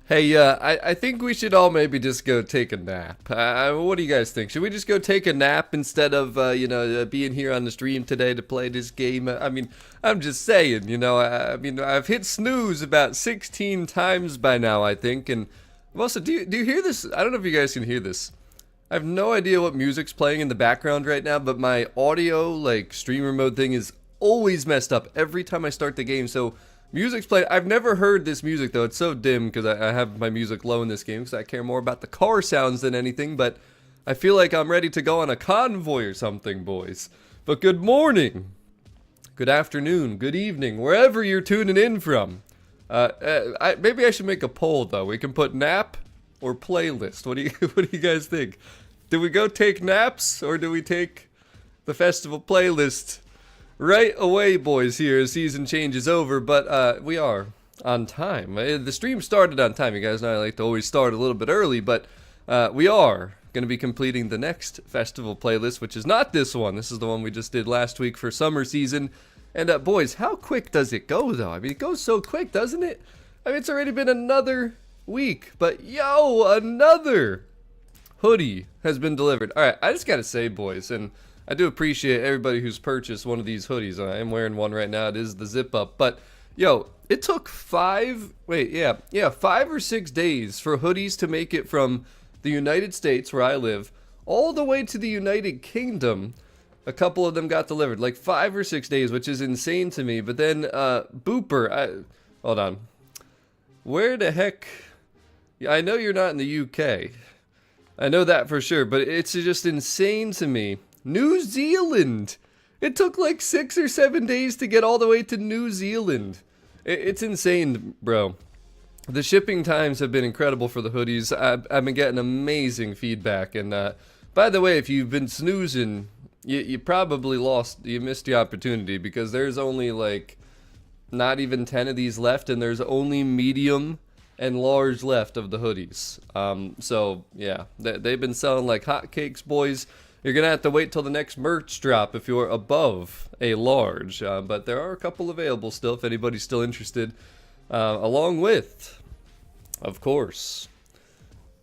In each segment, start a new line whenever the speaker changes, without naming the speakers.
Hey, I think we should all maybe just go take a nap. What do you guys think? Should we just go take a nap instead of, being here on the stream today to play this game? I mean, I'm just saying, I mean, I've hit snooze about 16 times by now, I think. And also, do you hear this? I don't know if you guys can hear this. I have no idea what music's playing in the background right now, but my audio, like, streamer mode thing is always messed up every time I start the game, so music's playing. I've never heard this music, though. It's so dim because I have my music low in this game because I care more about the car sounds than anything, but I feel like I'm ready to go on a convoy or something, boys. But good morning, good afternoon, good evening, wherever you're tuning in from. Maybe I should make a poll, though. We can put nap or playlist. What do you guys think? Do we go take naps or do we take the festival playlist right away, boys? Here as season change is over, but we are on time. The stream started on time. You guys know I like to always start a little bit early, but we are going to be completing the next festival playlist, which is not this one. This is the one we just did last week for summer season. And boys, how quick does it go, though? I mean, it goes so quick, doesn't it? I mean, it's already been another week, but yo, another hoodie has been delivered. All right, I just gotta say, boys, and I do appreciate everybody who's purchased one of these hoodies. I am wearing one right now. It is the zip up, but yo, it took 5 or 6 days for hoodies to make it from the United States, where I live, all the way to the United Kingdom. A couple of them got delivered, like 5 or 6 days, which is insane to me. But then Booper, hold on, where the heck? Yeah, I know you're not in the UK. I know that for sure, but it's just insane to me. New Zealand! It took like 6 or 7 days to get all the way to New Zealand. It's insane, bro. The shipping times have been incredible for the hoodies. I've been getting amazing feedback. And by the way, if you've been snoozing, you probably you missed the opportunity, because there's only like not even 10 of these left, and there's only medium and large left of the hoodies. So yeah, they've been selling like hotcakes, boys. You're gonna have to wait till the next merch drop if you're above a large, but there are a couple available still if anybody's still interested, along with, of course,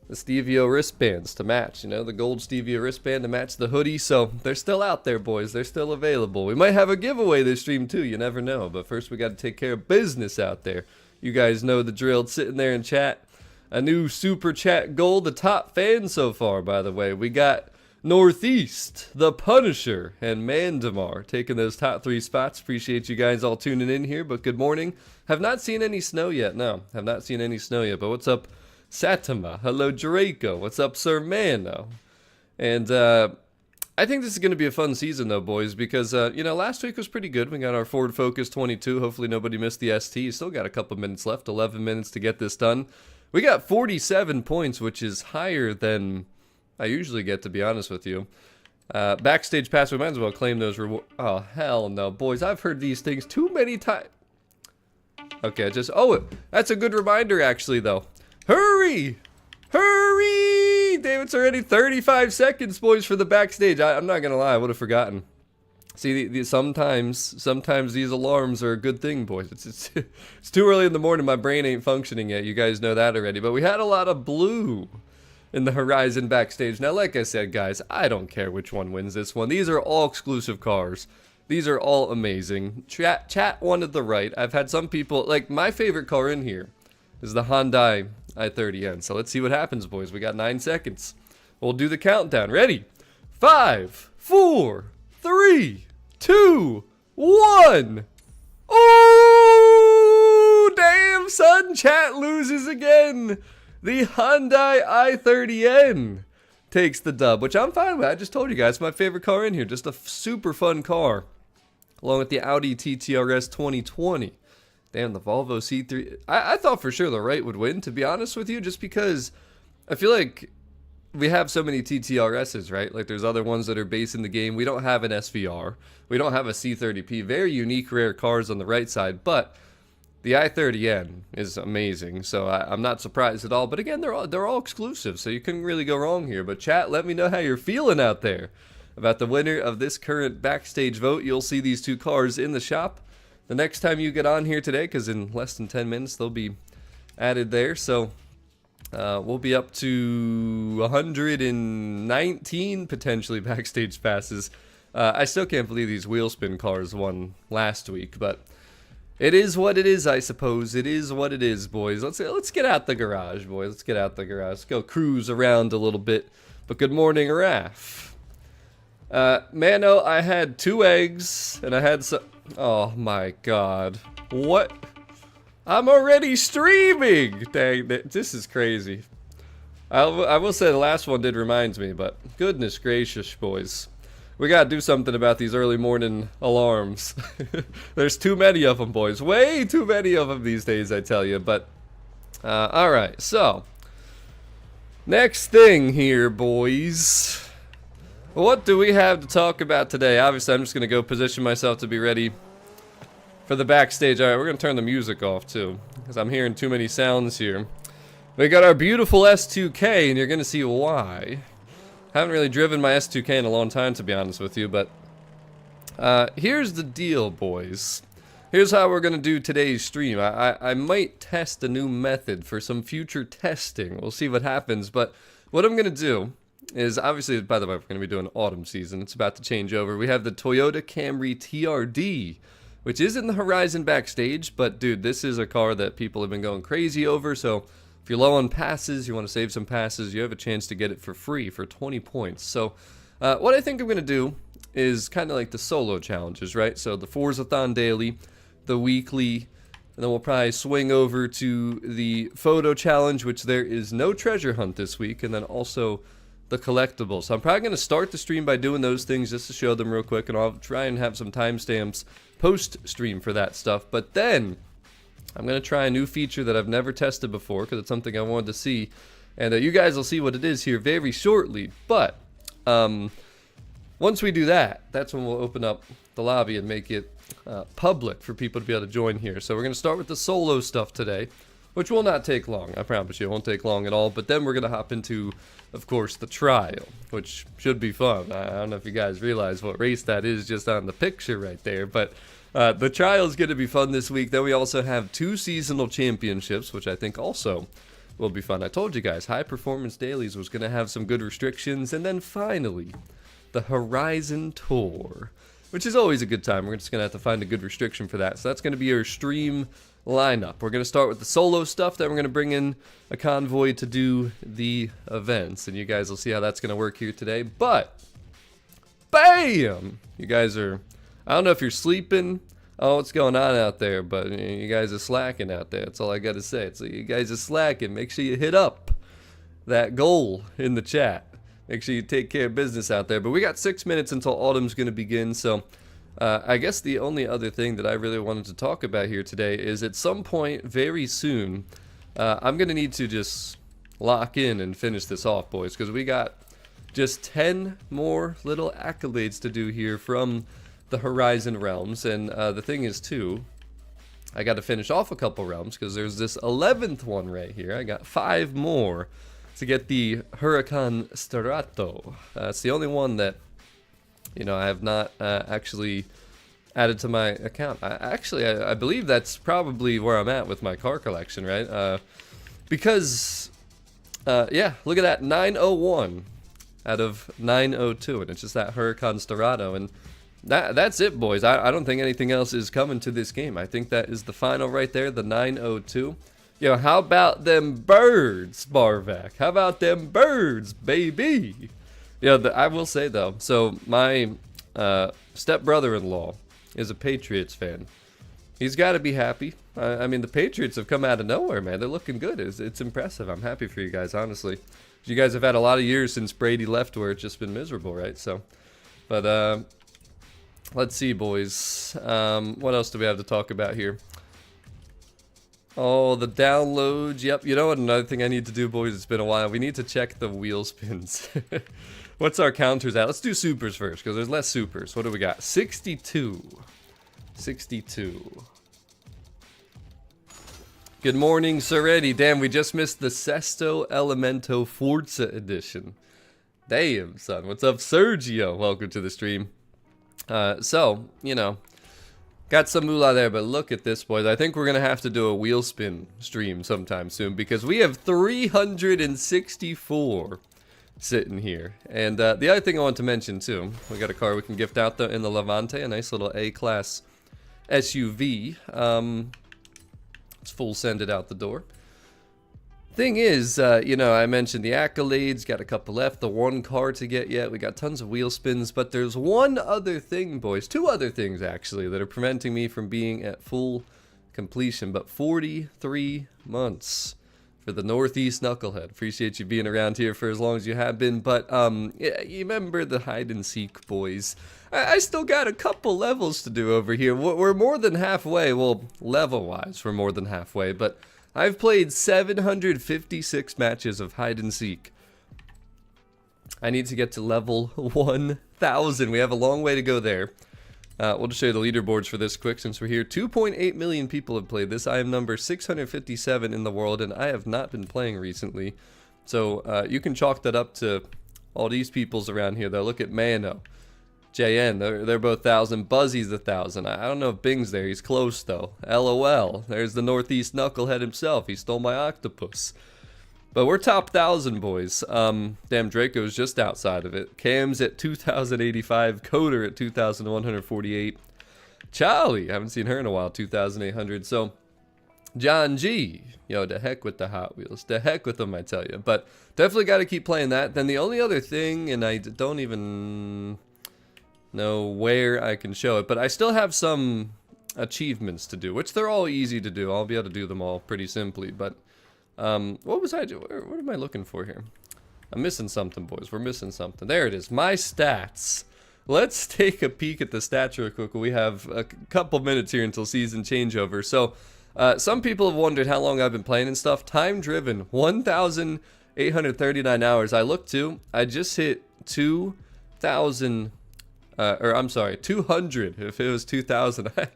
the Stevio wristbands to match, the gold Stevio wristband to match the hoodie. So they're still out there, boys. They're still available. We might have a giveaway this stream too, you never know, but first we got to take care of business out there. You guys know the drill. Sitting there in chat, a new super chat gold, the top fan so far, by the way. We got Northeast, the Punisher, and Mandamar taking those top 3 spots. Appreciate you guys all tuning in here, but good morning. Have not seen any snow yet. No, have not seen any snow yet, but what's up, Satima? Hello, Draco. What's up, Sir Mano? And I think this is going to be a fun season, though, boys, because, last week was pretty good. We got our Ford Focus 22. Hopefully nobody missed the ST. Still got a couple minutes left, 11 minutes to get this done. We got 47 points, which is higher than I usually get, to be honest with you. Backstage pass, we might as well claim those rewards. Oh, hell no, boys. I've heard these things too many times. Okay, that's a good reminder, actually, though. Hurry! Hurry! Damn, it's already 35 seconds, boys, for the backstage. I'm not gonna lie, I would have forgotten. See, sometimes these alarms are a good thing, boys. It's too early in the morning. My brain ain't functioning yet. You guys know that already. But we had a lot of blue in the Horizon backstage. Now, like I said, guys, I don't care which one wins this one. These are all exclusive cars. These are all amazing. Chat wanted the right. I've had some people, like, my favorite car in here is the Hyundai i30N. So let's see what happens, boys. We got 9 seconds. We'll do the countdown. Ready? 5, 4, 3, 2, 1. Oh, damn, son. Chat loses again. The Hyundai i30N takes the dub, which I'm fine with. I just told you guys, my favorite car in here. Just a super fun car, along with the Audi TTRS 2020. Damn, the Volvo C3. I thought for sure the right would win, to be honest with you, just because I feel like we have so many TTRSs, right? Like, there's other ones that are based in the game. We don't have an SVR. We don't have a C30P. Very unique, rare cars on the right side, but the i30N is amazing, so I'm not surprised at all. But again, they're all exclusive, so you couldn't really go wrong here. But chat, let me know how you're feeling out there about the winner of this current backstage vote. You'll see these 2 cars in the shop the next time you get on here today, because in less than 10 minutes they'll be added there. So We'll be up to 119 potentially backstage passes. I still can't believe these wheel spin cars won last week, but it is what it is, I suppose. It is what it is, boys. Let's get out the garage, boys. Let's get out the garage. Let's go cruise around a little bit. But good morning, Raph. Mano, I had 2 eggs, and I had some... Oh, my God. What? I'm already streaming! Dang, this is crazy. I will say the last one did remind me, but goodness gracious, boys. We gotta do something about these early morning alarms. There's too many of them, boys. Way too many of them these days, I tell you. But, alright, so. Next thing here, boys. What do we have to talk about today? Obviously, I'm just gonna go position myself to be ready for the backstage. Alright, we're gonna turn the music off, too. Because I'm hearing too many sounds here. We got our beautiful S2K, and you're gonna see why. Haven't really driven my S2K in a long time, to be honest with you, but here's the deal, boys. Here's how we're gonna do today's stream. I might test a new method for some future testing. We'll see what happens, but what I'm gonna do is, obviously, by the way, we're gonna be doing autumn season. It's about to change over. We have the Toyota Camry TRD, which is in the Horizon Backstage, but dude, this is a car that people have been going crazy over, so if you're low on passes, you want to save some passes, you have a chance to get it for free for 20 points. So what I think I'm going to do is kind of like the solo challenges, right? So the Forzathon daily, the weekly, and then we'll probably swing over to the photo challenge, which there is no treasure hunt this week, and then also the collectibles. So I'm probably going to start the stream by doing those things just to show them real quick, and I'll try and have some timestamps post-stream for that stuff. But then I'm going to try a new feature that I've never tested before because it's something I wanted to see. And you guys will see what it is here very shortly. But once we do that, that's when we'll open up the lobby and make it public for people to be able to join here. So we're going to start with the solo stuff today, which will not take long. I promise you, it won't take long at all. But then we're going to hop into, of course, the trial, which should be fun. I don't know if you guys realize what race that is just on the picture right there, but the trial is going to be fun this week. Then we also have 2 seasonal championships, which I think also will be fun. I told you guys, High Performance Dailies was going to have some good restrictions. And then finally, the Horizon Tour, which is always a good time. We're just going to have to find a good restriction for that. So that's going to be our stream lineup. We're going to start with the solo stuff. Then we're going to bring in a convoy to do the events. And you guys will see how that's going to work here today. But, bam! You guys are... I don't know if you're sleeping. Oh, what's going on out there? But you guys are slacking out there. That's all I got to say. So you guys are slacking. Make sure you hit up that goal in the chat. Make sure you take care of business out there. But we got 6 minutes until autumn's going to begin. So I guess the only other thing that I really wanted to talk about here today is at some point very soon, I'm going to need to just lock in and finish this off, boys. Because we got just 10 more little accolades to do here from the Horizon realms. And the thing is too, I got to finish off a couple realms because there's this 11th one right here. I got 5 more to get the Huracan Starato. It's the only one that, you know, I have not actually added to my account. I believe that's probably where I'm at with my car collection, right? Because yeah, look at that, 901 out of 902, and it's just that Huracan Starato. And that's it, boys. I don't think anything else is coming to this game. I think that is the final right there, the 902. Yo, how about them birds, Barvac? How about them birds, baby? Yeah, I will say, though, so my step-brother-in-law is a Patriots fan. He's got to be happy. I mean, the Patriots have come out of nowhere, man. They're looking good. It's impressive. I'm happy for you guys, honestly. You guys have had a lot of years since Brady left where it's just been miserable, right? So, but, let's see, boys. What else do we have to talk about here? Oh, the downloads. Yep. You know what? Another thing I need to do, boys, it's been a while. We need to check the wheel spins. What's our counters at? Let's do supers first, because there's less supers. What do we got? 62. 62. Good morning, Seretti. Damn, we just missed the Sesto Elemento Forza edition. Damn, son. What's up, Sergio? Welcome to the stream. So, you know, Got some moolah there, but look at this, boys. I think we're going to have to do a wheel spin stream sometime soon because we have 364 sitting here. And the other thing I want to mention, too, we got a car we can gift out in the Levante, a nice little A-class SUV. It's full sended out the door. Thing is, you know, I mentioned the accolades, got a couple left, the one car to get yet, we got tons of wheel spins, but there's one other thing, boys, two other things actually that are preventing me from being at full completion, but 43 months for the Northeast Knucklehead. Appreciate you being around here for as long as you have been, but yeah, you remember the hide and seek, boys. I still got a couple levels to do over here. We're more than halfway, well, level-wise, we're more than halfway, but I've played 756 matches of hide and seek. I need to get to level 1,000. We have a long way to go there. We'll just show you the leaderboards for this quick since we're here. 2.8 million people have played this. I am number 657 in the world, and I have not been playing recently. So you can chalk that up to all these peoples around here, though. Look at Mano. JN, they're both 1,000. Buzzy's 1,000. I don't know if Bing's there. He's close, though. LOL. There's the Northeast Knucklehead himself. He stole my octopus. But we're top 1,000, boys. Damn, Draco's just outside of it. Cam's at 2,085. Coder at 2,148. Charlie, I haven't seen her in a while, 2,800. So, John G. Yo, the heck with the Hot Wheels. The heck with them, I tell you. But definitely got to keep playing that. Then the only other thing, and I don't even know where I can show it, but I still have some achievements to do, which they're all easy to do. I'll be able to do them all pretty simply, but what was I doing? What am I looking for here? I'm missing something, boys. We're missing something. There it is. My stats. Let's take a peek at the stats real quick. We have a couple minutes here until season changeover. So some people have wondered how long I've been playing and stuff. Time driven, 1,839 hours. I looked to. I just hit 2,000. Or I'm sorry, 200. If it was 2,000, I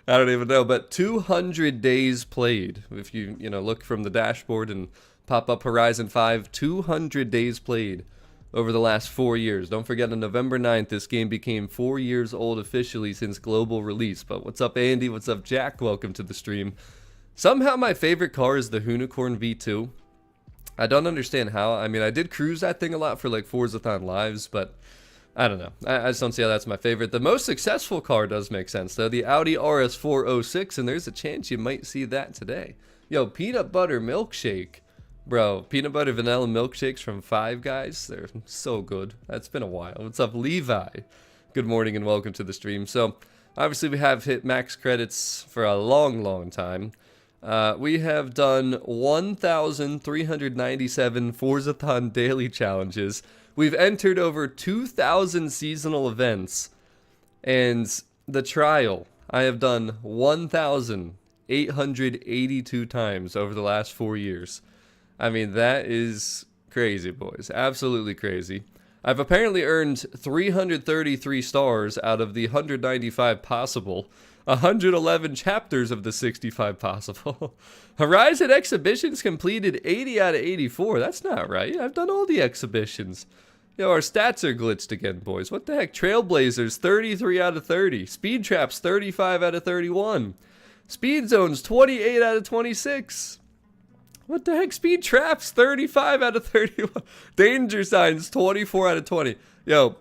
don't even know. But 200 days played. If you look from the dashboard and pop up Horizon 5, 200 days played over the last 4 years. Don't forget, on November 9th, this game became 4 years old officially since global release. But what's up, Andy? What's up, Jack? Welcome to the stream. Somehow my favorite car is the Unicorn V2. I don't understand how. I mean, I did cruise that thing a lot for like Forzathon Lives, but I don't know. I just don't see how that's my favorite. The most successful car does make sense, though. The Audi RS406, and there's a chance you might see that today. Yo, peanut butter milkshake. Bro, peanut butter vanilla milkshakes from Five Guys. They're so good. That's been a while. What's up, Levi? Good morning and welcome to the stream. So, obviously we have hit max credits for a long, long time. We have done 1,397 Forzathon daily challenges. We've entered over 2,000 seasonal events, and the trial I have done 1,882 times over the last 4 years. I mean, that is crazy, boys. Absolutely crazy. I've apparently earned 333 stars out of the 195 possible. 111 chapters of the 65 possible. Horizon exhibitions completed 80 out of 84. That's not right. I've done all the exhibitions. Yo, our stats are glitched again, boys. What the heck? Trailblazers, 33 out of 30. Speed Traps, 35 out of 31. Speed Zones, 28 out of 26. What the heck? Speed Traps, 35 out of 31. Danger Signs, 24 out of 20. Yo,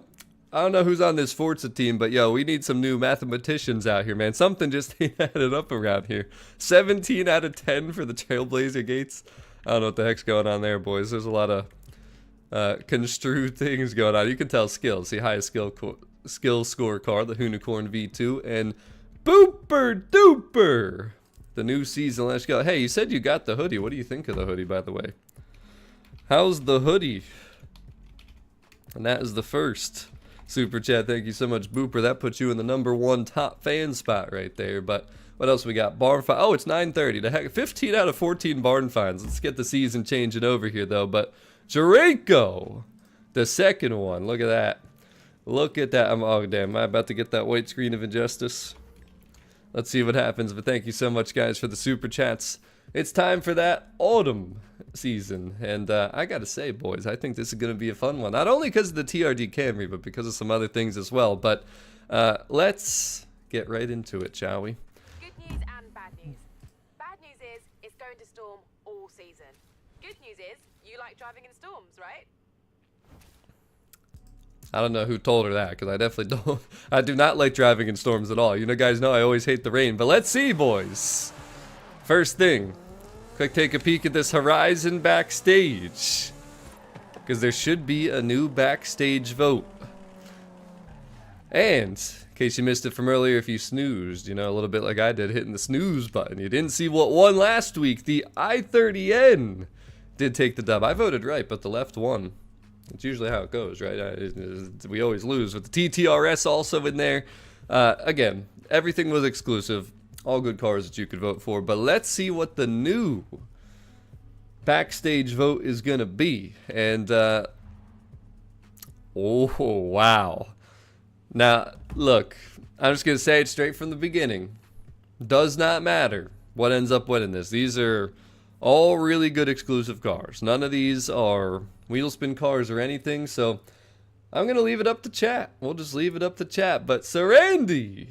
I don't know who's on this Forza team, but yo, we need some new mathematicians out here, man. Something just ain't added up around here. 17 out of 10 for the Trailblazer Gates. I don't know what the heck's going on there, boys. There's a lot of construed things going on. You can tell skill. See, highest skill score car, the Unicorn V2, and Booper Duper, the new season. Let's go. Hey, you said you got the hoodie. What do you think of the hoodie, by the way? How's the hoodie? And that is the first super chat. Thank you so much, Booper. That puts you in the #1 top fan spot right there. But what else we got? Barn find. Oh, it's 9:30. The heck, 15 out of 14 barn finds. Let's get the season changing over here though. But Jarenko, the second one. Look at that. Look at that. Oh damn! Am I about to get that white screen of injustice? Let's see what happens. But thank you so much, guys, for the super chats. It's time for that autumn season, and I gotta say, boys, I think this is gonna be a fun one. Not only because of the TRD Camry, but because of some other things as well. But let's get right into it, shall we?
Good news and bad news. Bad news is it's going to storm all season. Good news is you like driving in storms, right?
I don't know who told her that, because I definitely don't. I do not like driving in storms at all. You know, guys know I always hate the rain. But let's see, boys. First thing, quick take a peek at this Horizon Backstage, because there should be a new Backstage vote. And in case you missed it from earlier, if you snoozed, you know, a little bit like I did, hitting the snooze button, you didn't see what won last week. The i30N did take the dub. I voted right, but the left won. It's usually how it goes, right? We always lose. With the TTRS also in there. Again, everything was exclusive. All good cars that you could vote for. But let's see what the new Backstage vote is going to be. And, oh, wow. Now, look, I'm just going to say it straight from the beginning. Does not matter what ends up winning this. These are all really good exclusive cars. None of these are wheel spin cars or anything, so I'm going to leave it up to chat. We'll just leave it up to chat. But Serendy,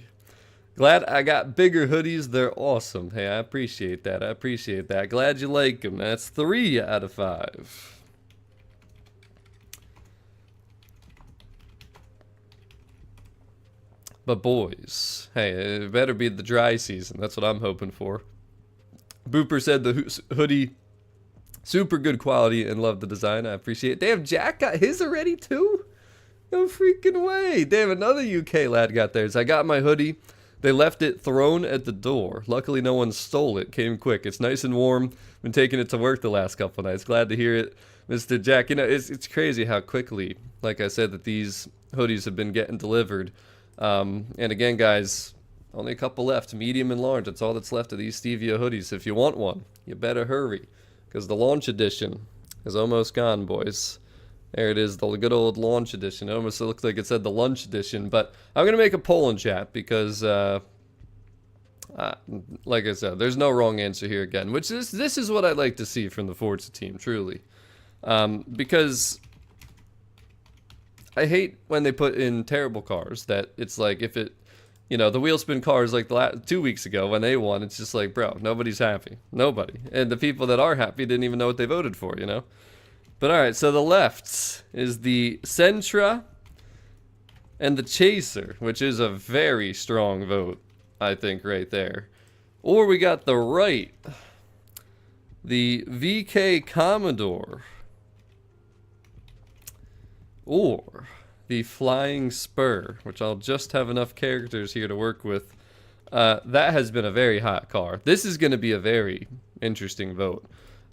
glad I got bigger hoodies. They're awesome. Hey, I appreciate that. I appreciate that. Glad you like them. That's 3 out of 5. But boys, hey, it better be the dry season. That's what I'm hoping for. Booper said the hoodie, super good quality and love the design. I appreciate it. Damn, Jack got his already too? No freaking way. Damn, another UK lad got theirs. I got my hoodie. They left it thrown at the door. Luckily, no one stole it. Came quick. It's nice and warm. Been taking it to work the last couple nights. Glad to hear it, Mr. Jack. You know, it's crazy how quickly, like I said, that these hoodies have been getting delivered. And again, guys, only a couple left, medium and large. That's all that's left of these Stevia hoodies. If you want one, you better hurry, because the launch edition is almost gone, boys. There it is, the good old launch edition. It almost looks like it said the lunch edition, but I'm going to make a poll in chat because, like I said, there's no wrong answer here again, which is, this is what I'd like to see from the Forza team, truly. Because I hate when they put in terrible cars that it's like, if it, you know, the wheel spin cars like the 2 weeks ago when they won, it's just like, bro, nobody's happy. Nobody. And the people that are happy didn't even know what they voted for, you know? But alright, so the left is the Sentra and the Chaser, which is a very strong vote, I think, right there. Or we got the right, the VK Commodore, or the Flying Spur, which I'll just have enough characters here to work with. That has been a very hot car. This is going to be a very interesting vote.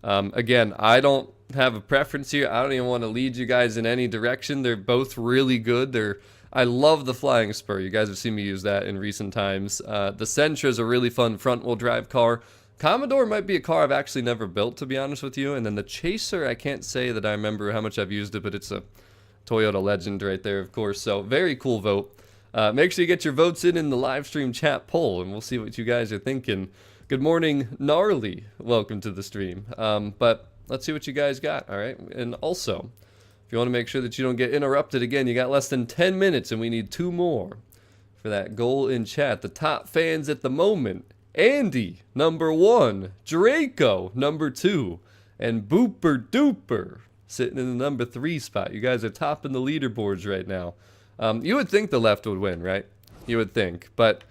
Again, I don't have a preference here. I don't even want to lead you guys in any direction. They're both really good. I love the Flying Spur. You guys have seen me use that in recent times. The Sentra is a really fun front-wheel drive car. Commodore might be a car I've actually never built, to be honest with you. And then the Chaser, I can't say that I remember how much I've used it, but it's a Toyota legend right there, of course. So very cool vote. Make sure you get your votes in the live stream chat poll, and we'll see what you guys are thinking. Good morning, Gnarly. Welcome to the stream. But let's see what you guys got, all right? And also, if you want to make sure that you don't get interrupted again, you got less than 10 minutes, and we need 2 more for that goal in chat. The top fans at the moment, Andy, number 1, Draco, number 2, and Booper Duper sitting in the number 3 spot. You guys are topping the leaderboards right now. You would think the left would win, right? You would think, but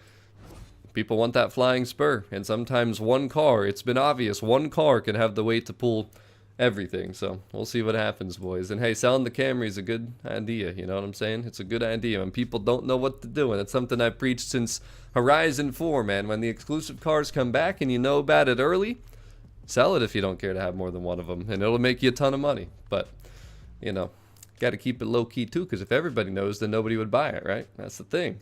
people want that Flying Spur, and sometimes one car, it's been obvious, one car can have the weight to pull everything. So we'll see what happens, boys. And hey, selling the Camry is a good idea, you know what I'm saying? It's a good idea when people don't know what to do, and it's something I've preached since Horizon 4, man. When the exclusive cars come back and you know about it early, sell it if you don't care to have more than one of them, and it'll make you a ton of money. But, you know, got to keep it low-key too, because if everybody knows, then nobody would buy it, right? That's the thing.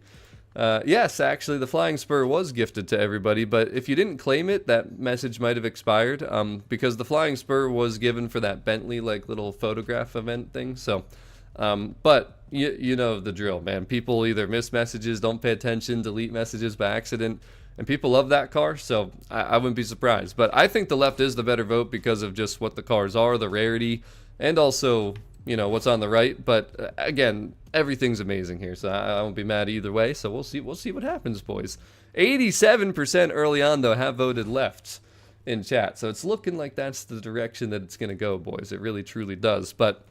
Yes, actually, the Flying Spur was gifted to everybody, but if you didn't claim it, that message might have expired, because the Flying Spur was given for that Bentley, like, little photograph event thing. So, but you know the drill, man. People either miss messages, don't pay attention, delete messages by accident, and people love that car, so I wouldn't be surprised. But I think the left is the better vote because of just what the cars are, the rarity, and also, you know, what's on the right. But again, everything's amazing here, so I won't be mad either way. So we'll see what happens, boys. 87% early on though have voted left in chat, so it's looking like that's the direction that it's gonna go, boys. It really truly does. But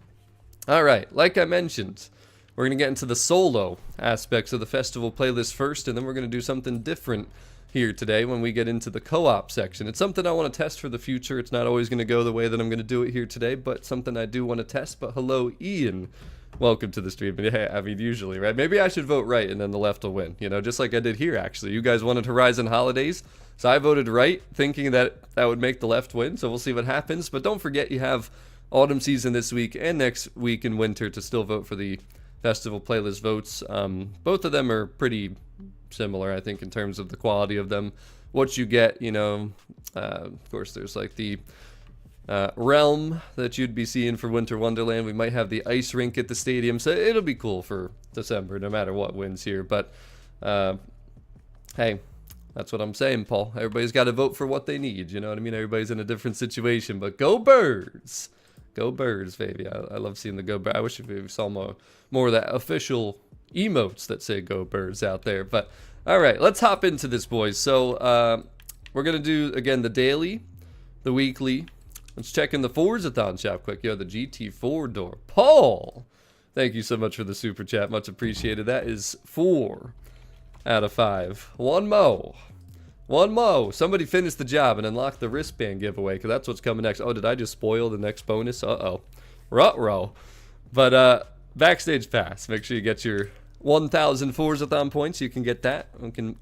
all right, like I mentioned, we're gonna get into the solo aspects of the festival playlist first, and then we're gonna do something different here today when we get into the co-op section. It's something I want to test for the future. It's not always going to go the way that I'm going to do it here today, but something I do want to test. But hello, Ian. Welcome to the stream. Yeah, I mean, usually, right? Maybe I should vote right and then the left will win, you know, just like I did here, actually. You guys wanted Horizon Holidays, so I voted right, thinking that that would make the left win, so we'll see what happens. But don't forget, you have autumn season this week and next week in winter to still vote for the festival playlist votes. Both of them are pretty similar, I think, in terms of the quality of them, what you get, you know. Of course, there's like the realm that you'd be seeing for Winter Wonderland. We might have the ice rink at the stadium, so it'll be cool for December no matter what wins here. But hey, that's what I'm saying, Paul. Everybody's got to vote for what they need, you know what I mean? Everybody's in a different situation, but go Birds! Go Birds, baby. I love seeing the Go Birds. I wish we saw more of that official emotes that say Go Birds out there. But all right, let's hop into this, boys. So we're gonna do again the daily, the weekly. Let's check in the Forzathon shop quick. Yo, the GT4 door. Paul, thank you so much for the super chat, much appreciated. That is 4 out of 5. One mo. Somebody finish the job and unlock the wristband giveaway, because that's what's coming next. Oh, did I just spoil the next bonus? Uh-oh. Ruh-roh. But Backstage Pass, make sure you get your 1,000 Forzathon points. You can get that.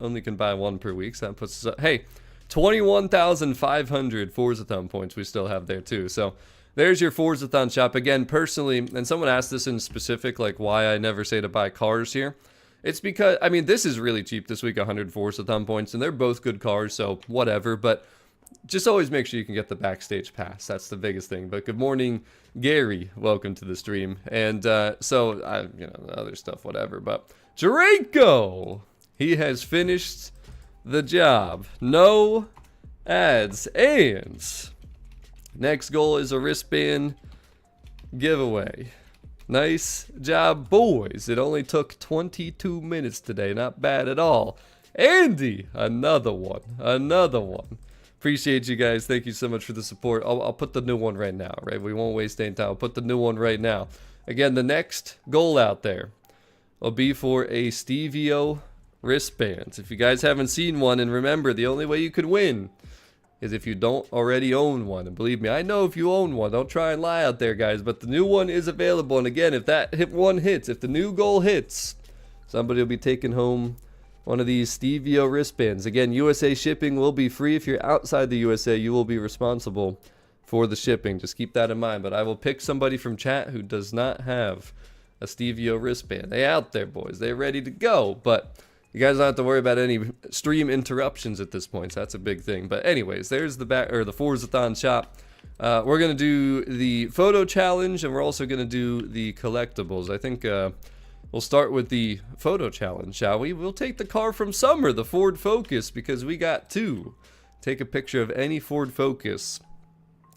Only can buy one per week, so that puts us up. Hey, 21,500 Forzathon points we still have there too. So there's your Forzathon shop. Again, personally, and someone asked this in specific, like why I never say to buy cars here. It's because, I mean, this is really cheap this week, 100 Forzathon points, and they're both good cars, so whatever. But just always make sure you can get the Backstage Pass. That's the biggest thing. But good morning, Gary. Welcome to the stream. And so, you know, the other stuff, whatever. But Jarenko, he has finished the job. No ads. And next goal is a wristband giveaway. Nice job, boys. It only took 22 minutes today. Not bad at all. Andy, another one. Appreciate you guys. Thank you so much for the support. I'll put the new one right now, right? We won't waste any time. I'll put the new one right now. Again, the next goal out there will be for a Stevio wristband. If you guys haven't seen one, and remember, the only way you could win is if you don't already own one. And believe me, I know if you own one. Don't try and lie out there, guys. But the new one is available. And again, if that one hits, if the new goal hits, somebody will be taking home one of these Stevio wristbands. Again, USA shipping will be free. If you're outside the USA, you will be responsible for the shipping. Just keep that in mind. But I will pick somebody from chat who does not have a Stevio wristband. They out there, boys. They're ready to go. But you guys don't have to worry about any stream interruptions at this point, so that's a big thing. But anyways, there's the Forzathon shop. We're gonna do the photo challenge, and we're also gonna do the collectibles. I think we'll start with the photo challenge, shall we? We'll take the car from Summer, the Ford Focus, because we got 2. Take a picture of any Ford Focus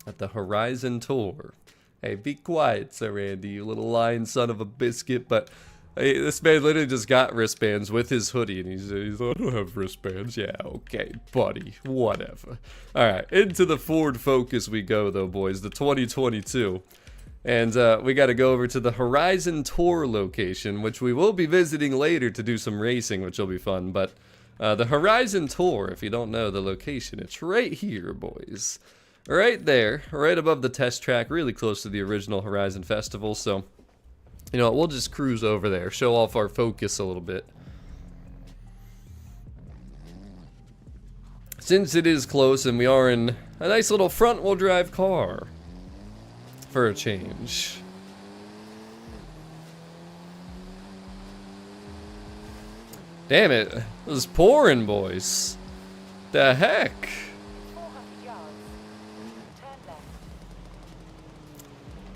at the Horizon Tour. Hey, be quiet, Sir Andy, you little lying son of a biscuit. But hey, this man literally just got wristbands with his hoodie, and he's like, I don't have wristbands. Yeah, okay, buddy, whatever. All right, into the Ford Focus we go, though, boys, the 2022. And we got to go over to the Horizon Tour location, which we will be visiting later to do some racing, which will be fun. But the Horizon Tour, if you don't know the location, it's right here, boys. Right there, right above the test track, really close to the original Horizon Festival, so you know what, we'll just cruise over there, show off our Focus a little bit. Since it is close and we are in a nice little front-wheel drive car for a change. Damn it, it was pouring, boys. The heck?
400 yards. Turn left.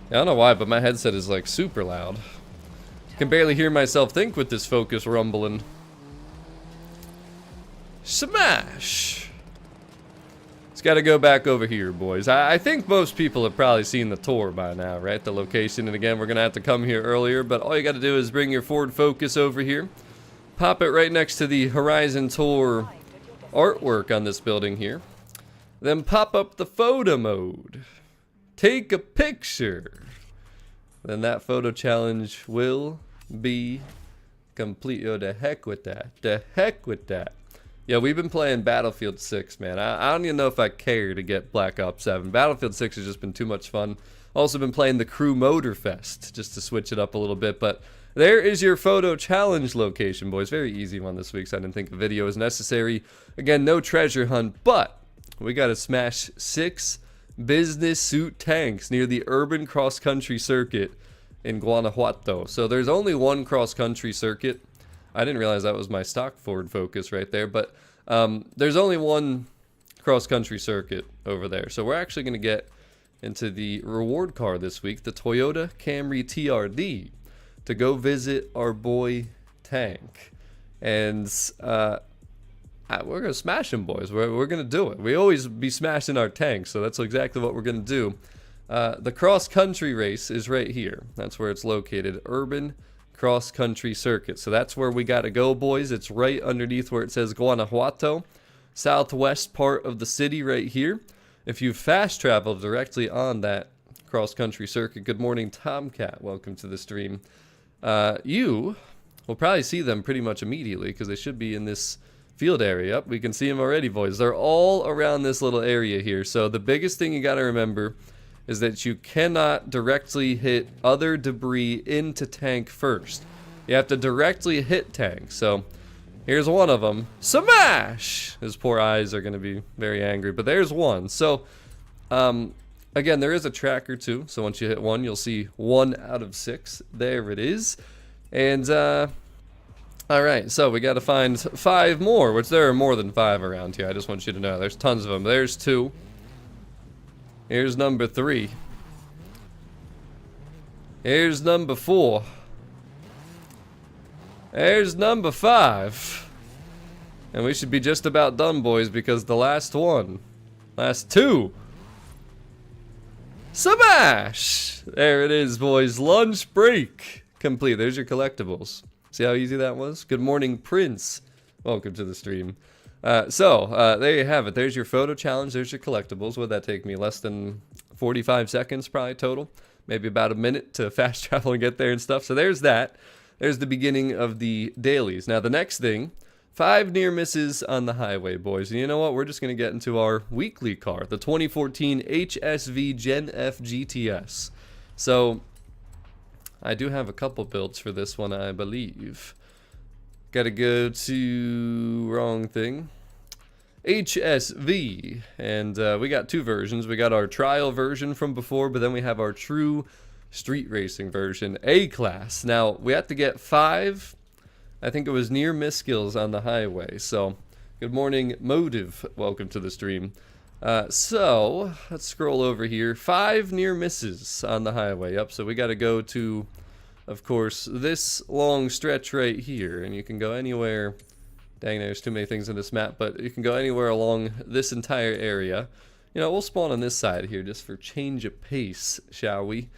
I don't know why, but my headset is like super loud. Can barely hear myself think with this Focus rumbling. Smash! It's got to go back over here, boys. I think most people have probably seen the tour by now, right? The location. And again, we're going to have to come here earlier. But all you got to do is bring your Ford Focus over here. Pop it right next to the Horizon Tour artwork on this building here. Then pop up the photo mode. Take a picture. Then that photo challenge will be complete. Yo, the heck with that. The heck with that. Yeah, we've been playing Battlefield 6, man. I don't even know if I care to get Black Ops 7. Battlefield 6 has just been too much fun. Also been playing the Crew Motorfest just to switch it up a little bit. But there is your photo challenge location, boys. Very easy one this week, so I didn't think a video was necessary. Again, no treasure hunt, but we got to smash 6 business suit tanks near the urban cross-country circuit in Guanajuato. So there's only one cross-country circuit. I didn't realize that was my stock Ford Focus right there, but there's only one cross-country circuit over there. So we're actually going to get into the reward car this week, the Toyota Camry TRD, to go visit our boy Tank. And we're going to smash him, boys. We're going to do it. We always be smashing our tanks, so that's exactly what we're going to do. The cross-country race is right here. That's where it's located, Urban Cross-Country Circuit. So that's where we got to go, boys. It's right underneath where it says Guanajuato, southwest part of the city right here. If you fast travel directly on that cross-country circuit, good morning, Tomcat. Welcome to the stream. You will probably see them pretty much immediately because they should be in this field area. Yep, we can see them already, boys. They're all around this little area here. So the biggest thing you got to remember is that you cannot directly hit other debris into tank first. You have to directly hit tank. So here's one of them. Smash! His poor eyes are going to be very angry, but there's one. So again, there is a tracker too. So once you hit one, you'll see 1 out of 6. There it is. And all right, so we got to find 5 more, which there are more than 5 around here. I just want you to know there's tons of them. There's 2. Here's number 3. Here's number 4. There's number 5. And we should be just about done, boys, because the last 2. Smash! There it is, boys. Lunch break complete. There's your collectibles. See how easy that was? Good morning, Prince. Welcome to the stream. There you have it. There's your photo challenge. There's your collectibles. Would that take me? Less than 45 seconds probably total. Maybe about a minute to fast travel and get there and stuff. So there's that. There's the beginning of the dailies. Now the next thing, 5 near misses on the highway, boys. And you know what? We're just going to get into our weekly car, the 2014 HSV Gen F GTS. So I do have a couple builds for this one, I believe. Gotta go to wrong thing. HSV, and we got 2 versions. We got our trial version from before, but then we have our true street racing version, A-Class. Now, we have to get 5, I think it was near miss skills on the highway. So, good morning, Motive. Welcome to the stream. So, let's scroll over here. 5 near misses on the highway. Yep, so we gotta go to, of course, this long stretch right here, and you can go anywhere. Dang, there's too many things in this map, but you can go anywhere along this entire area. You know, we'll spawn on this side here just for change of pace, shall we?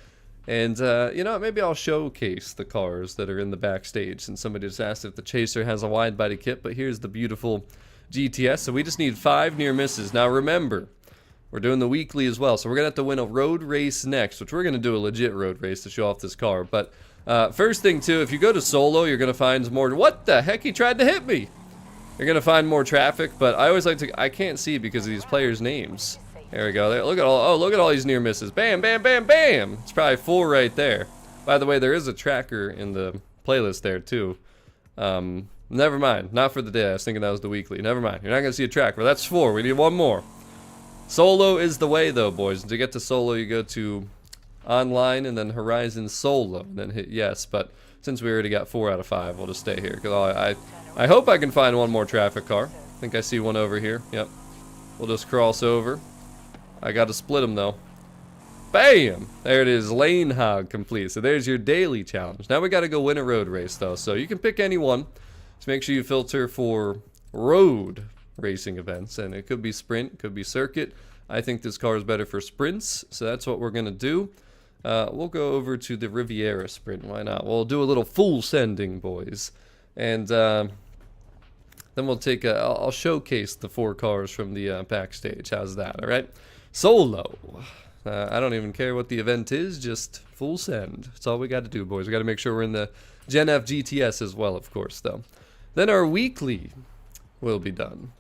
And, you know, maybe I'll showcase the cars that are in the backstage, since somebody just asked if the Chaser has a wide body kit, but here's the beautiful GTS. So we just need 5 near misses. Now remember, we're doing the weekly as well, so we're going to have to win a road race next, which we're going to do a legit road race to show off this car. But first thing, too, if you go to solo, you're going to find more. What the heck? He tried to hit me. You're going to find more traffic, but I always like to. I can't see because of these players' names. There we go. There, look at all. Oh, look at all these near misses. Bam, bam, bam, bam. It's probably 4 right there. By the way, there is a tracker in the playlist there, too. Never mind. Not for the day. I was thinking that was the weekly. Never mind. You're not going to see a tracker. That's 4. We need 1 more. Solo is the way, though, boys. To get to solo, you go to online and then Horizon Solo, and then hit yes. But since we already got 4 out of 5, we'll just stay here. Because I hope I can find 1 more traffic car. I think I see one over here. Yep. We'll just cross over. I got to split them, though. Bam! There it is. Lane hog complete. So there's your daily challenge. Now we got to go win a road race, though. So you can pick any one. Just make sure you filter for road racing events, and it could be sprint, could be circuit. I think this car is better for sprints, so that's what we're gonna do. We'll go over to the Riviera sprint. Why not? We'll do a little full sending, boys, and then we'll take I'll showcase the 4 cars from the backstage. How's that? All right, solo. I don't even care what the event is, just full send. That's all we got to do, boys. We got to make sure we're in the Gen F GTS as well, of course, though. Then our weekly will be done.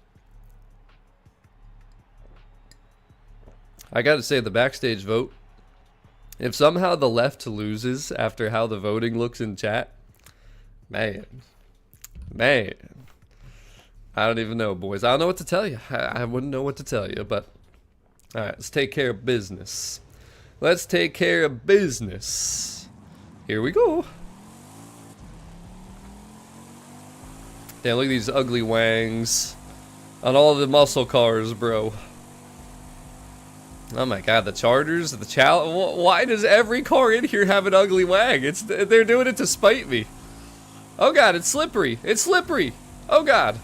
I got to say, the backstage vote, if somehow the left loses after how the voting looks in chat, man, I don't even know, boys. I don't know what to tell you. I wouldn't know what to tell you, but all right, let's take care of business. Let's take care of business. Here we go. Damn, look at these ugly wangs on all the muscle cars, bro. Oh my god, the Chargers, the why does every car in here have an ugly wang? They're doing it to spite me. Oh god, it's slippery. It's slippery. Oh god.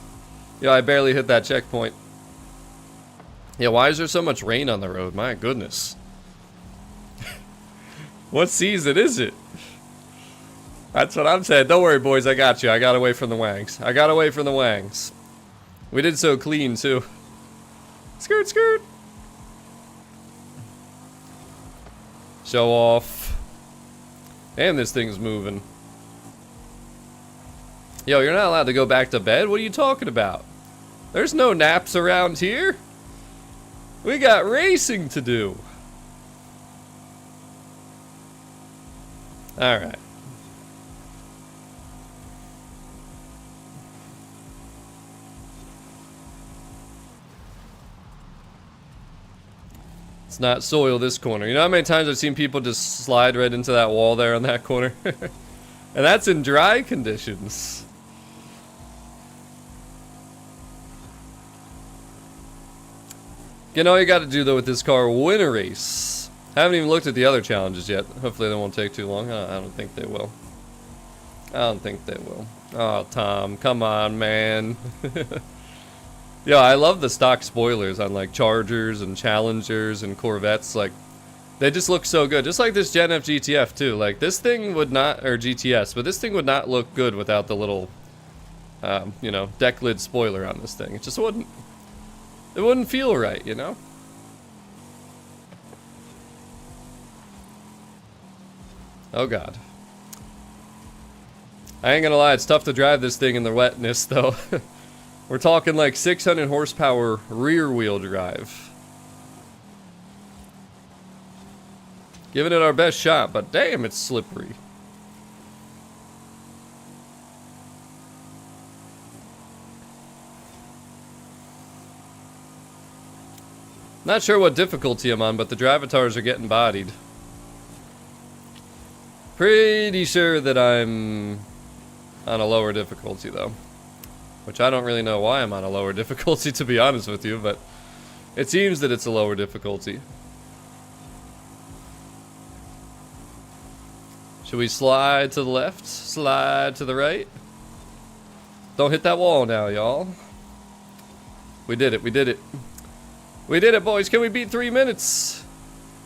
Yeah, I barely hit that checkpoint. Yeah, why is there so much rain on the road? My goodness. What season is it? That's what I'm saying. Don't worry, boys. I got you. I got away from the wangs. I got away from the wangs. We did so clean, too. Skirt, skirt. Show off. And this thing's moving. Yo, you're not allowed to go back to bed? What are you talking about? There's no naps around here. We got racing to do. Alright. Let's not soil this corner. You know how many times I've seen people just slide right into that wall there on that corner? And that's in dry conditions. You know, you got to do though with this car, win a race. I haven't even looked at the other challenges yet. Hopefully they won't take too long. I don't think they will. I don't think they will. Oh, Tom, come on, man. Yeah, I love the stock spoilers on like Chargers and Challengers and Corvettes. Like, they just look so good. Just like this Gen F GTF too. Like this thing would not, or GTS, but this thing would not look good without the little, you know, deck lid spoiler on this thing. It just wouldn't. It wouldn't feel right, you know? Oh god. I ain't gonna lie, it's tough to drive this thing in the wetness though. We're talking like 600 horsepower rear wheel drive. Giving it our best shot, but damn, it's slippery. Not sure what difficulty I'm on, but the Drivatars are getting bodied. Pretty sure that I'm on a lower difficulty, though. Which I don't really know why I'm on a lower difficulty, to be honest with you, but it seems that it's a lower difficulty. Should we slide to the left? Slide to the right? Don't hit that wall now, y'all. We did it, we did it. We did it, boys. Can we beat 3 minutes?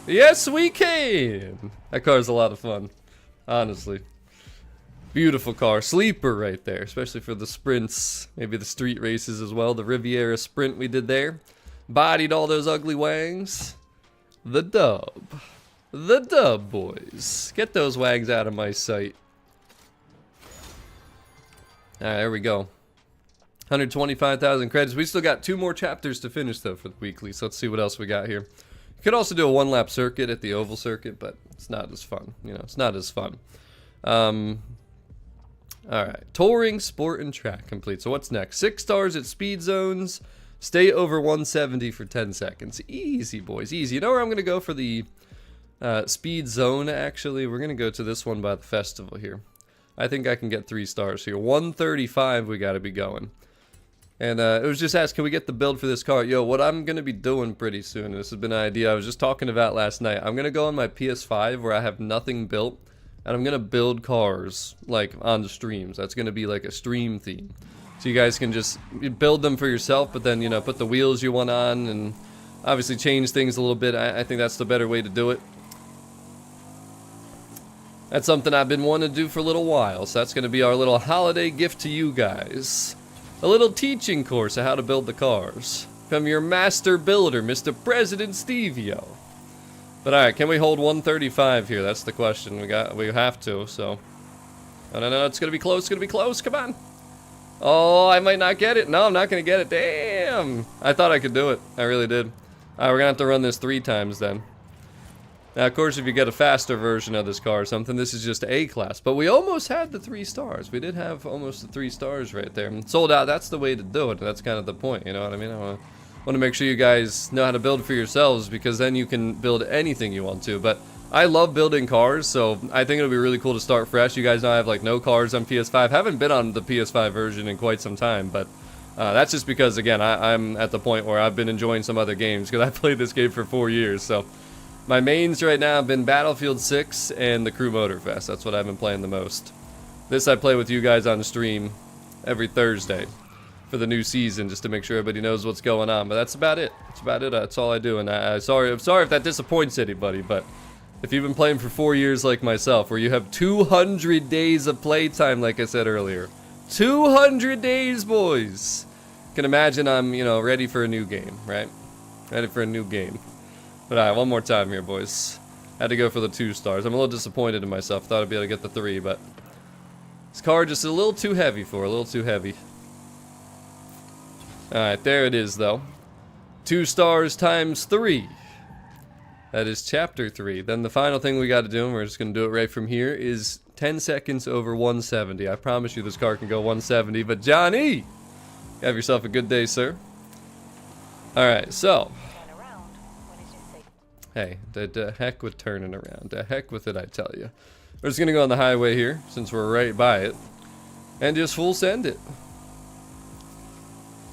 Yes, we can. That car's a lot of fun, honestly. Beautiful car. Sleeper right there, especially for the sprints. Maybe the street races as well. The Riviera sprint we did there. Bodied all those ugly wangs. The dub. The dub, boys. Get those wangs out of my sight. Alright, there we go. 125,000 credits. We still got 2 more chapters to finish, though, for the weekly. So let's see what else we got here. You could also do a 1-lap circuit at the oval circuit, but it's not as fun. You know, it's not as fun. Alright. Touring, sport, and track complete. So what's next? 6 stars at speed zones. Stay over 170 for 10 seconds. Easy, boys. Easy. You know where I'm going to go for the speed zone, actually? We're going to go to this one by the festival here. I think I can get 3 stars here. 135 we got to be going. And it was just asked, can we get the build for this car? Yo, what I'm going to be doing pretty soon, and this has been an idea I was just talking about last night. I'm going to go on my PS5 where I have nothing built, and I'm going to build cars, like, on the streams. That's going to be like a stream theme. So you guys can just build them for yourself, but then, you know, put the wheels you want on and obviously change things a little bit. I think that's the better way to do it. That's something I've been wanting to do for a little while, so that's going to be our little holiday gift to you guys. A little teaching course of how to build the cars. From your master builder, Mr. President Stevio. But alright, can we hold 135 here? That's the question. We have to, so. No, it's going to be close, come on. Oh, I might not get it. No, I'm not going to get it. Damn. I thought I could do it. I really did. Alright, we're going to have to run this 3 times then. Now, of course, if you get a faster version of this car or something, this is just A-class. But we almost had the 3 stars. We did have almost the 3 stars right there. Sold out, that's the way to do it. That's kind of the point, you know what I mean? I want to make sure you guys know how to build for yourselves, because then you can build anything you want to. But I love building cars, so I think it'll be really cool to start fresh. You guys know I have, like, no cars on PS5. Haven't been on the PS5 version in quite some time, but that's just because, again, I'm at the point where I've been enjoying some other games, because I played this game for 4 years, so. My mains right now have been Battlefield 6 and the Crew Motorfest. That's what I've been playing the most. This I play with you guys on stream every Thursday for the new season, just to make sure everybody knows what's going on. But that's about it. That's about it. That's all I do. And I'm sorry if that disappoints anybody, but if you've been playing for 4 years like myself, where you have 200 days of playtime, like I said earlier. 200 days, boys! You can imagine I'm, you know, ready for a new game, right? Ready for a new game. But alright, one more time here, boys. Had to go for the 2 stars. I'm a little disappointed in myself. Thought I'd be able to get the 3, but this car just a little too heavy for, a little too heavy. Alright, there it is, though. 2 stars times 3. That is chapter 3. Then the final thing we got to do, and we're just going to do it right from here, is 10 seconds over 170. I promise you this car can go 170, but Johnny! Have yourself a good day, sir. Alright, so. Hey, the heck with turning around. The heck with it, I tell you. We're just going to go on the highway here, since we're right by it, and just full send it.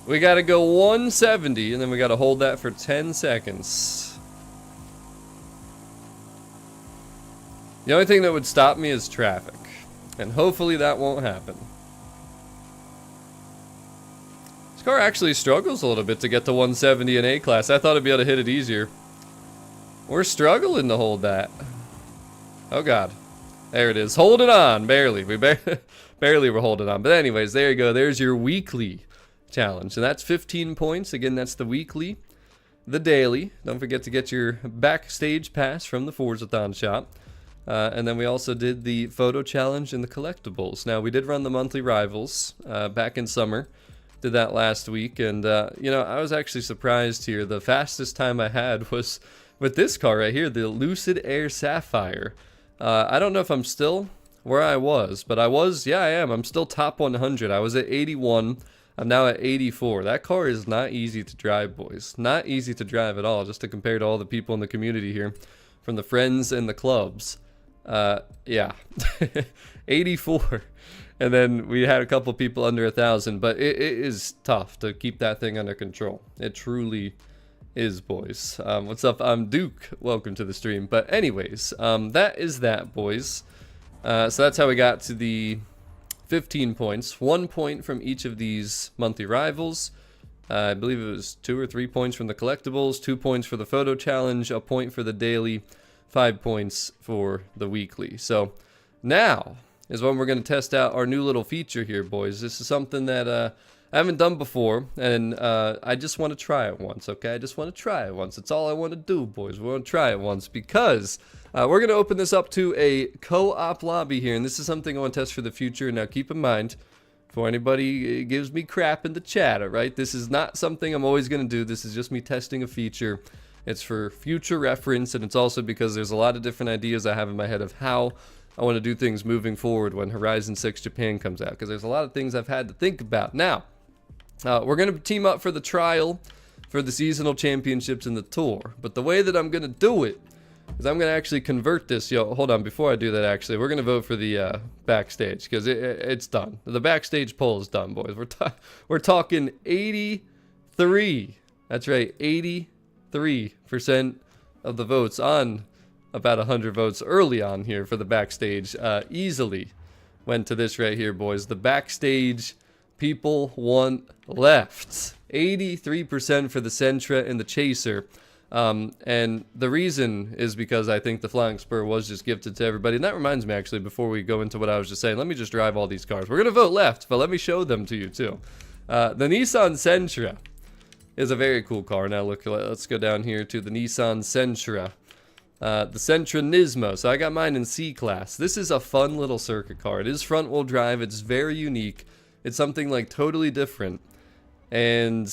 We got to go 170, and then we got to hold that for 10 seconds. The only thing that would stop me is traffic, and hopefully that won't happen. This car actually struggles a little bit to get to 170 in A-class. I thought I'd be able to hit it easier. We're struggling to hold that. Oh god. There it is. Holding on. Barely. We barely were holding on. But anyways, there you go. There's your weekly challenge. And that's 15 points. Again, that's the weekly. The daily. Don't forget to get your backstage pass from the Forzathon shop. And then we also did the photo challenge and the collectibles. Now, we did run the monthly rivals back in summer. Did that last week. And, you know, I was actually surprised here. The fastest time I had was with this car right here, the Lucid Air Sapphire. I don't know if I'm still where I was, but I was, yeah, I am. I'm still top 100. I was at 81. I'm now at 84. That car is not easy to drive, boys. Not easy to drive at all, just to compare to all the people in the community here, from the friends and the clubs. Yeah. 84. And then we had a couple people under 1,000, but it is tough to keep that thing under control. It truly is, boys. What's up? I'm Duke. Welcome to the stream. But anyways, that is that, boys. So that's how we got to the 15 points. 1 point from each of these monthly rivals. I believe it was 2 or 3 points from the collectibles, 2 points for the photo challenge, a point for the daily, 5 points for the weekly. So now is when we're going to test out our new little feature here, boys. This is something that I haven't done before, and I just want to try it once, okay? I just want to try it once. That's all I want to do, boys. We want to try it once, because we're going to open this up to a co-op lobby here, and this is something I want to test for the future. Now, keep in mind, before anybody gives me crap in the chat, all right? This is not something I'm always going to do. This is just me testing a feature. It's for future reference, and it's also because there's a lot of different ideas I have in my head of how I want to do things moving forward when Horizon 6 Japan comes out, because there's a lot of things I've had to think about. Now, we're going to team up for the trial, for the seasonal championships and the tour. But the way that I'm going to do it is I'm going to actually convert this. Yo, hold on. Before I do that, actually, we're going to vote for the backstage, because it's done. The backstage poll is done, boys. We're talking 83. That's right, 83% of the votes on about 100 votes early on here for the backstage easily went to this right here, boys. The backstage people want left. 83% for the Sentra and the Chaser. And the reason is because I think the Flying Spur was just gifted to everybody. And that reminds me, actually, before we go into what I was just saying, let me just drive all these cars. We're going to vote left, but let me show them to you, too. The Nissan Sentra is a very cool car. Now, look, let's go down here to the Nissan Sentra. The Sentra Nismo. So I got mine in C-Class. This is a fun little circuit car. It is front-wheel drive. It's very unique. It's something, like, totally different. And,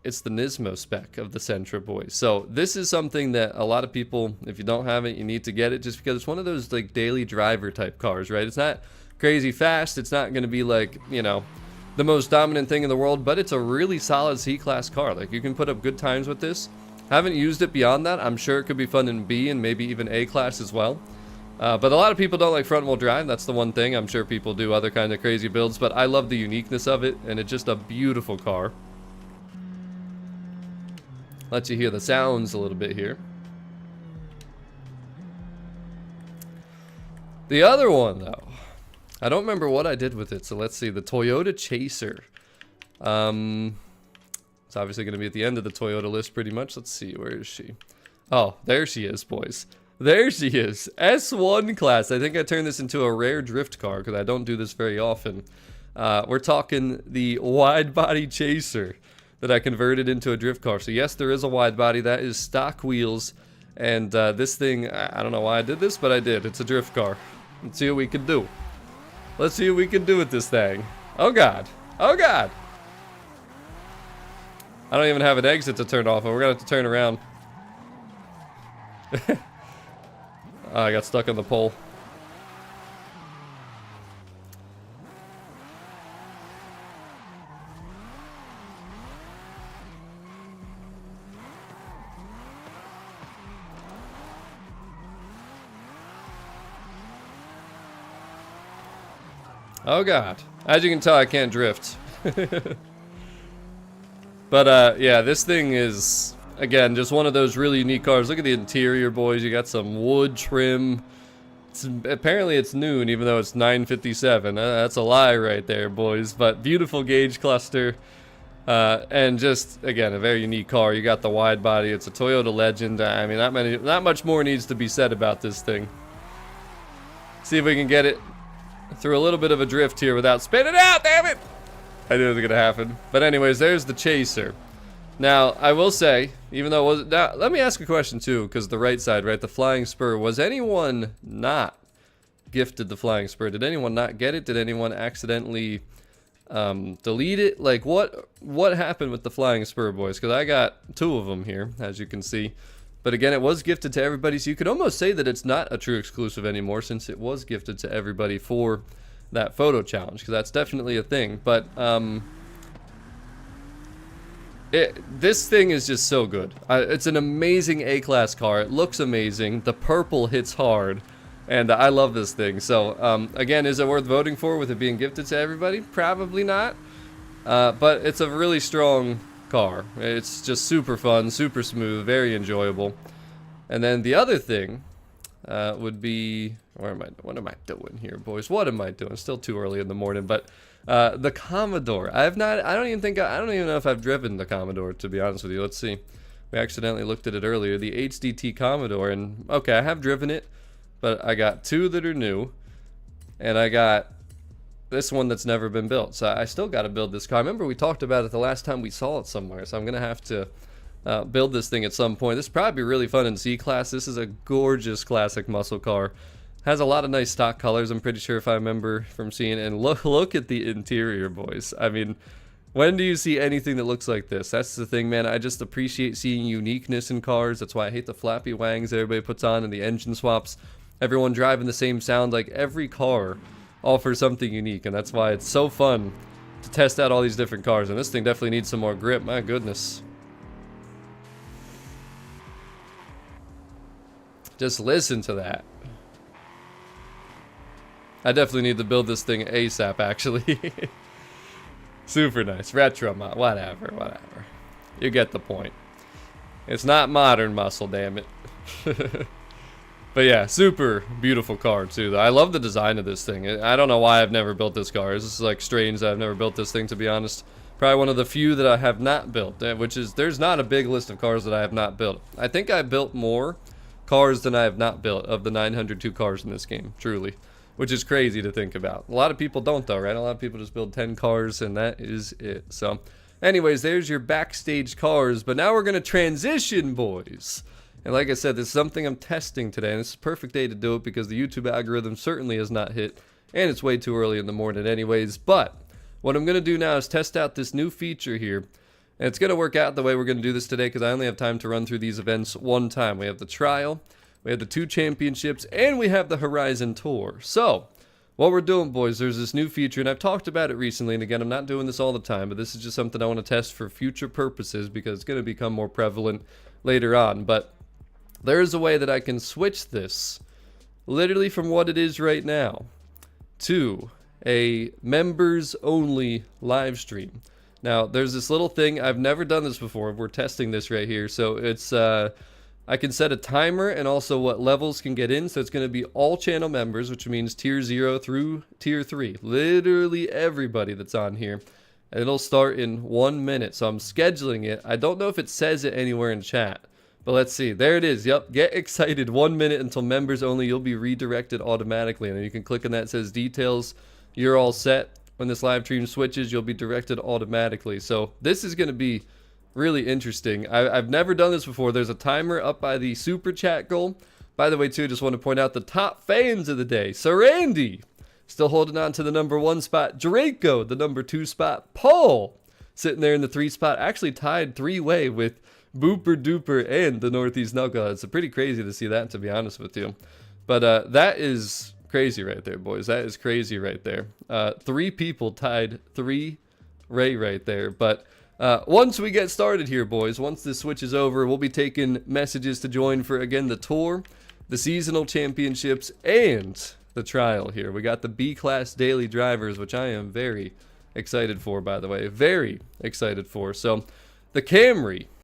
it's the Nismo spec of the Sentra boys. So this is something that a lot of people, if you don't have it, you need to get it, just because it's one of those like daily driver type cars, right? It's not crazy fast. It's not going to be like, you know, the most dominant thing in the world, but it's a really solid C-Class car. Like, you can put up good times with this. Haven't used it beyond that. I'm sure it could be fun in B and maybe even A-Class as well. But a lot of people don't like front-wheel drive. That's the one thing. I'm sure people do other kind of crazy builds, but I love the uniqueness of it, and it's just a beautiful car. Let you hear the sounds a little bit here. The other one, though, I don't remember what I did with it, so let's see. The Toyota Chaser. It's obviously going to be at the end of the Toyota list pretty much. Let's see, where is she? Oh, there she is, boys. There she is. S1 class. I think I turned this into a rare drift car because I don't do this very often. We're talking the wide body Chaser that I converted into a drift car. So yes, there is a wide body. That is stock wheels. And this thing, I don't know why I did this, but I did. It's a drift car. Let's see what we can do. Let's see what we can do with this thing. Oh God. Oh God. I don't even have an exit to turn off, and we're gonna have to turn around. Oh, I got stuck on the pole. Oh God. As you can tell, I can't drift. But yeah, this thing is, again, just one of those really unique cars. Look at the interior, boys. You got some wood trim. Apparently it's noon, even though it's 9:57. That's a lie right there, boys. But beautiful gauge cluster. And just, again, a very unique car. You got the wide body. It's a Toyota Legend. I mean, not much more needs to be said about this thing. See if we can get it through a little bit of a drift here without spinning out, damn it! I knew it was gonna happen. But anyways, there's the Chaser. Now, I will say, even though it was, now, let me ask a question too, because the right side, right, the Flying Spur, was anyone not gifted the Flying Spur? Did anyone not get it? Did anyone accidentally delete it? Like, what happened with the Flying Spur, boys? Because I got 2 of them here, as you can see. But again, it was gifted to everybody, so you could almost say that it's not a true exclusive anymore, since it was gifted to everybody for that photo challenge, because that's definitely a thing. But this thing is just so good. It's an amazing A-Class car. It looks amazing. The purple hits hard, and I love this thing. So again, is it worth voting for with it being gifted to everybody? Probably not. But it's a really strong car. It's just super fun, super smooth, very enjoyable. And then the other thing would be, what am I doing here, boys? What am I doing? It's still too early in the morning, but the Commodore. I don't even know if I've driven the Commodore, to be honest with you. Let's see. We accidentally looked at it earlier, the HDT Commodore, and okay, I have driven it, but I got 2 that are new, and I got this one that's never been built. So I still got to build this car. I remember we talked about it the last time we saw it somewhere, so I'm gonna have to build this thing at some point. This would probably be really fun in C-Class. This is a gorgeous classic muscle car. Has a lot of nice stock colors, I'm pretty sure, if I remember from seeing it. And look at the interior, boys. I mean, when do you see anything that looks like this? That's the thing, man. I just appreciate seeing uniqueness in cars. That's why I hate the flappy wangs that everybody puts on and the engine swaps. Everyone driving the same sound. Like, every car offers something unique, and that's why it's so fun to test out all these different cars. And this thing definitely needs some more grip. My goodness. Just listen to that. I definitely need to build this thing ASAP, actually. Super nice. Retro mod. Whatever. You get the point. It's not modern muscle, damn it. But yeah, super beautiful car too. I love the design of this thing. I don't know why I've never built this car. This is like strange that I've never built this thing, to be honest. Probably one of the few that I have not built, which is, there's not a big list of cars that I have not built. I think I built more cars than I have not built of the 902 cars in this game, truly. Which is crazy to think about. A lot of people don't though, right? A lot of people just build 10 cars and that is it. So anyways, there's your backstage cars, but now we're gonna transition, boys. And like I said, this is something I'm testing today, and this is a perfect day to do it because the YouTube algorithm certainly has not hit, and it's way too early in the morning anyways. But what I'm going to do now is test out this new feature here, and it's going to work out the way we're going to do this today because I only have time to run through these events one time. We have the trial, we have the 2 championships, and we have the Horizon Tour. So what we're doing, boys, there's this new feature, and I've talked about it recently, and again, I'm not doing this all the time, but this is just something I want to test for future purposes because it's going to become more prevalent later on. But there is a way that I can switch this literally from what it is right now to a members only live stream. Now there's this little thing, I've never done this before, we're testing this right here. So it's I can set a timer and also what levels can get in. So it's going to be all channel members, which means tier 0 through tier 3, literally everybody that's on here, and it'll start in 1 minute. So I'm scheduling it. I don't know if it says it anywhere in chat, but let's see. There it is. Yep. Get excited. 1 minute until members only. You'll be redirected automatically. And then you can click on that. It says details. You're all set. When this live stream switches, you'll be directed automatically. So this is going to be really interesting. I've never done this before. There's a timer up by the super chat goal. By the way, too, just want to point out the top fans of the day. Sir Andy, still holding on to the #1 spot. Draco, the #2 spot. Paul, sitting there in the 3 spot. Actually tied 3-way with Booper Duper and the Northeast Knucklehead. It's pretty crazy to see that, to be honest with you. But that is crazy right there, boys. That is crazy right there. 3 people tied 3-Ray right there. But once we get started here, boys, once this switch is over, we'll be taking messages to join for, again, the tour, the seasonal championships, and the trial here. We got the B-class daily drivers, which I am very excited for, by the way. Very excited for. So the Camry